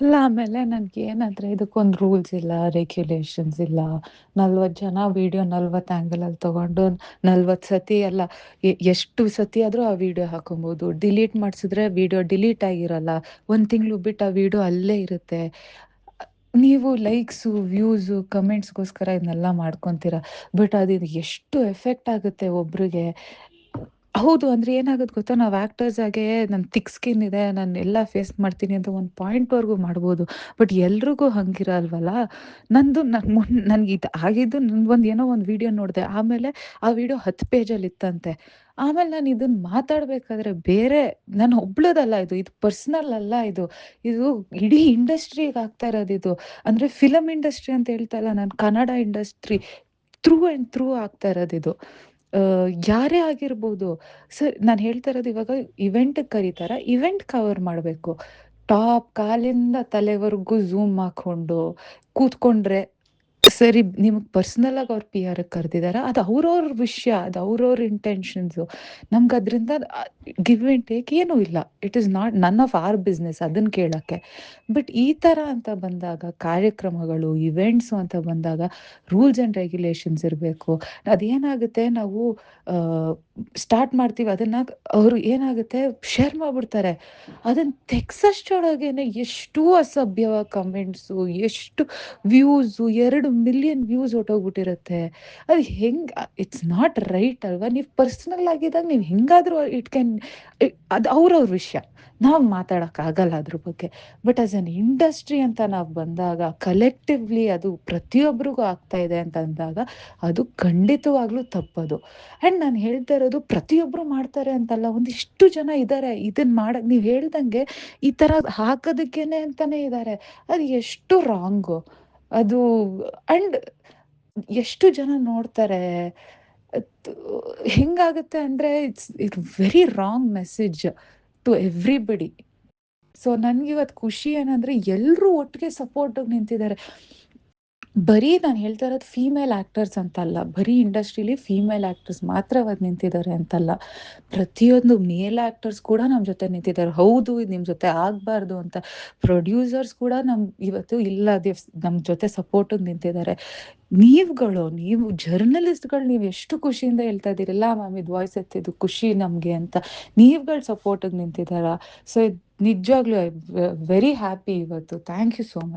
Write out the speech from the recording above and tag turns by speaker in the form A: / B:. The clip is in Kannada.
A: ಅಲ್ಲ ಆಮೇಲೆ ನನ್ಗೇನಂದ್ರೆ ಇದಕ್ಕೊಂದು ರೂಲ್ಸ್ ಇಲ್ಲ, ರೆಗ್ಯುಲೇಷನ್ಸ್ ಇಲ್ಲ. 40 ಜನ ವಿಡಿಯೋ 40 ಆಂಗಲಲ್ಲಿ ತಗೊಂಡು 40 ಸತಿ ಅಲ್ಲ ಎಷ್ಟು ಸತಿ ಆದ್ರೂ ಆ ವಿಡಿಯೋ ಹಾಕೊಬಹುದು. ಡಿಲೀಟ್ ಮಾಡ್ಸಿದ್ರೆ ವಿಡಿಯೋ ಡಿಲೀಟ್ ಆಗಿರಲ್ಲ. 1 ತಿಂಗಳು ಬಿಟ್ಟು ಆ ವಿಡಿಯೋ ಅಲ್ಲೇ ಇರುತ್ತೆ. ಅ ನೀವು ಲೈಕ್ಸು, ವ್ಯೂಸು, ಕಮೆಂಟ್ಸ್‌ಗೋಸ್ಕರ ಇದನ್ನೆಲ್ಲ ಮಾಡ್ಕೊಂತೀರ. ಬಟ್ ಅದು ಎಷ್ಟು ಎಫೆಕ್ಟ್ ಆಗುತ್ತೆ ಒಬ್ರಿಗೆ. ಹೌದು. ಅಂದ್ರೆ ಏನಾಗುತ್ತೆ ಗೊತ್ತಾ? ನಾವು ಆಕ್ಟರ್ಸ್ ಆಗೆ ನನ್ ಥಿಕ್ ಸ್ಕಿನ್ ಇದೆ, ನಾನು ಎಲ್ಲ ಫೇಸ್ ಮಾಡ್ತೀನಿ ಅಂತ ಒಂದು ಪಾಯಿಂಟ್‌ವರೆಗೂ ಮಾಡ್ಬೋದು. ಬಟ್ ಎಲ್ರಿಗೂ ಹಂಗಿರಲ್ವಲ್ಲ. ನನ್ಗೆ ಇದು ಆಗಿದ್ದು ಏನೋ ಒಂದು ವಿಡಿಯೋ ನೋಡ್ದೆ. ಆಮೇಲೆ ಆ ವಿಡಿಯೋ 10 ಪೇಜಲ್ಲಿ ಇತ್ತಂತೆ. ಆಮೇಲೆ ನಾನು ಇದನ್ನ ಮಾತಾಡ್ಬೇಕಾದ್ರೆ ನಾನು ಒಬ್ಳದಲ್ಲ ಇದು. ಇದು ಪರ್ಸನಲ್ ಅಲ್ಲ ಇದು. ಇದು ಇಡೀ ಇಂಡಸ್ಟ್ರಿಗೆ ಆಗ್ತಾ ಇರೋದಿದು. ಅಂದ್ರೆ ಫಿಲ್ಮ್ ಇಂಡಸ್ಟ್ರಿ ಅಂತ ಹೇಳ್ತಾ ಇಲ್ಲ ನಾನು. Kannada industry through and through ಆಗ್ತಾ ಇರೋದಿದು. ಯಾರೇ ಆಗಿರ್ಬೋದು. ನಾನು ಹೇಳ್ತಾ ಇರೋದು ಇವಾಗ ಇವೆಂಟ್‌ಗೆ ಕರೀತಾರ, ಇವೆಂಟ್ ಕವರ್ ಮಾಡ್ಬೇಕು. ಟಾಪ್ ಕಾಲಿಂದ ತಲೆವರೆಗೂ ಝೂಮ್ ಹಾಕೊಂಡು ಕೂತ್ಕೊಂಡ್ರೆ ಸರಿ. ನಿಮ್ಗೆ ಪರ್ಸನಲ್ ಆಗಿ ಅವ್ರು ಪಿಆರ್‌ಗೆ ಕರ್ದಿದಾರ. ಅದು ಅವ್ರವ್ರ ವಿಷಯ. ಅದು ಅವ್ರವ್ರ ಇಂಟೆನ್ಷನ್ಸು. ನಮ್ಗೆ ಅದ್ರಿಂದ ಗಿವ್ ಆಂಡ್ ಟೇಕ್ ಏನೂ ಇಲ್ಲ. It is not none of our business ಅದನ್ನ ಕೇಳಕ್ಕೆ. ಬಟ್ ಈ ಥರ ಅಂತ ಬಂದಾಗ ಕಾರ್ಯಕ್ರಮಗಳು, ಇವೆಂಟ್ಸು ಅಂತ ಬಂದಾಗ ರೂಲ್ಸ್ ಆಂಡ್ ರೆಗ್ಯುಲೇಷನ್ಸ್ ಇರಬೇಕು. ಅದೇನಾಗುತ್ತೆ ನಾವು ಸ್ಟಾರ್ಟ್ ಮಾಡ್ತೀವಿ ಅದನ್ನ ಅವರು ಏನಾಗುತ್ತೆ ಶೇರ್ ಮಾಡ್ಬಿಡ್ತಾರೆ. ಅದನ್ನ ತೆಗ್ಸೋಷ್ಟ್ರೊಳಗೇನೆ ಎಷ್ಟು ಅಸಭ್ಯವಾದ ಕಮೆಂಟ್ಸು, ಎಷ್ಟು ವ್ಯೂಸು 2 ಮಿಲಿಯನ್ ವ್ಯೂಸ್ ಹೊರ್ಟೋಗ್ಬಿಟ್ಟಿರುತ್ತೆ. ಅದು ಇಟ್ಸ್ ನಾಟ್ ರೈಟ್ ಅಲ್ವಾ? ನೀವು ಪರ್ಸನಲ್ ಆಗಿದ್ದಾಗ ನೀವು ಹೆಂಗಾದ್ರೂ ಅದು ಅವ್ರವ್ರ ವಿಷಯ. ನಾವು ಮಾತಾಡಕ್ಕಾಗಲ್ಲ ಅದ್ರ ಬಗ್ಗೆ. ಬಟ್ ಆಸ್ ಅನ್ ಇಂಡಸ್ಟ್ರಿ ಅಂತ ನಾವು ಬಂದಾಗ ಕಲೆಕ್ಟಿವ್ಲಿ ಅದು ಪ್ರತಿಯೊಬ್ಬರಿಗೂ ಆಗ್ತಾ ಇದೆ ಅಂತ ಅಂದಾಗ ಅದು ಖಂಡಿತವಾಗ್ಲೂ ತಪ್ಪದು. ಆ್ಯಂಡ್ ನಾನು ಹೇಳ್ತಾ ಇರೋದು ಪ್ರತಿಯೊಬ್ಬರು ಮಾಡ್ತಾರೆ ಅಂತಲ್ಲ. ಒಂದಿಷ್ಟು ಜನ ಇದ್ದಾರೆ ಇದನ್ನ ನೀವು ಹೇಳ್ದಂಗೆ ಈ ಥರ ಹಾಕೋದಕ್ಕೇನೆ ಅಂತಾನೆ ಇದ್ದಾರೆ. ಅದು ಎಷ್ಟು ರಾಂಗು. ಅದು ಆ್ಯಂಡ್ ಎಷ್ಟು ಜನ ನೋಡ್ತಾರೆ. ಅದ್ ಹೆಂಗಾಗುತ್ತೆ ಅಂದ್ರೆ it's very wrong message to everybody. So ನನ್ಗಿವತ್ತು ಖುಷಿ ಏನಂದ್ರೆ ಎಲ್ರೂ ಒಟ್ಟಿಗೆ ಸಪೋರ್ಟಿಗ್ ನಿಂತಿದ್ದಾರೆ. ಬರೀ ನಾನು ಹೇಳ್ತಾ ಇರೋದು ಫೀಮೇಲ್ ಆಕ್ಟರ್ಸ್ ಅಂತಲ್ಲ. ಬರೀ ಇಂಡಸ್ಟ್ರಿಲಿ ಫೀಮೇಲ್ ಆಕ್ಟರ್ಸ್ ಮಾತ್ರವಾಗಿ ನಿಂತಿದ್ದಾರೆ ಅಂತಲ್ಲ. ಪ್ರತಿಯೊಂದು ಮೇಲ್ ಆಕ್ಟರ್ಸ್ ಕೂಡ ನಮ್ ಜೊತೆ ನಿಂತಿದ್ದಾರೆ. ಹೌದು ಇದು ನಿಮ್ ಜೊತೆ ಆಗ್ಬಾರ್ದು ಅಂತ. ಪ್ರೊಡ್ಯೂಸರ್ಸ್ ಕೂಡ ಇವತ್ತು ಇಲ್ಲ ನಮ್ ಜೊತೆ ಸಪೋರ್ಟಿಗ್ ನಿಂತಿದ್ದಾರೆ. ನೀವು ಜರ್ನಲಿಸ್ಟ್‌ಗಳು ನೀವು ಎಷ್ಟು ಖುಷಿಯಿಂದ ಹೇಳ್ತಾ ಇದ್ದೀರಿ, "ಇಲ್ಲ ಮ್ಯಾಮ್ ಇದು ವಾಯ್ಸ್ ಎತ್ತಿದ್ದು ಖುಷಿ ನಮ್ಗೆ" ಅಂತ. ನೀವುಗಳು ಸಪೋರ್ಟಿಗ್ ನಿಂತಿದ್ದಾರಾ? ಸೊ ನಿಜವಾಗ್ಲೂ ವೆರಿ ಹ್ಯಾಪಿ ಇವತ್ತು. Thank you so much.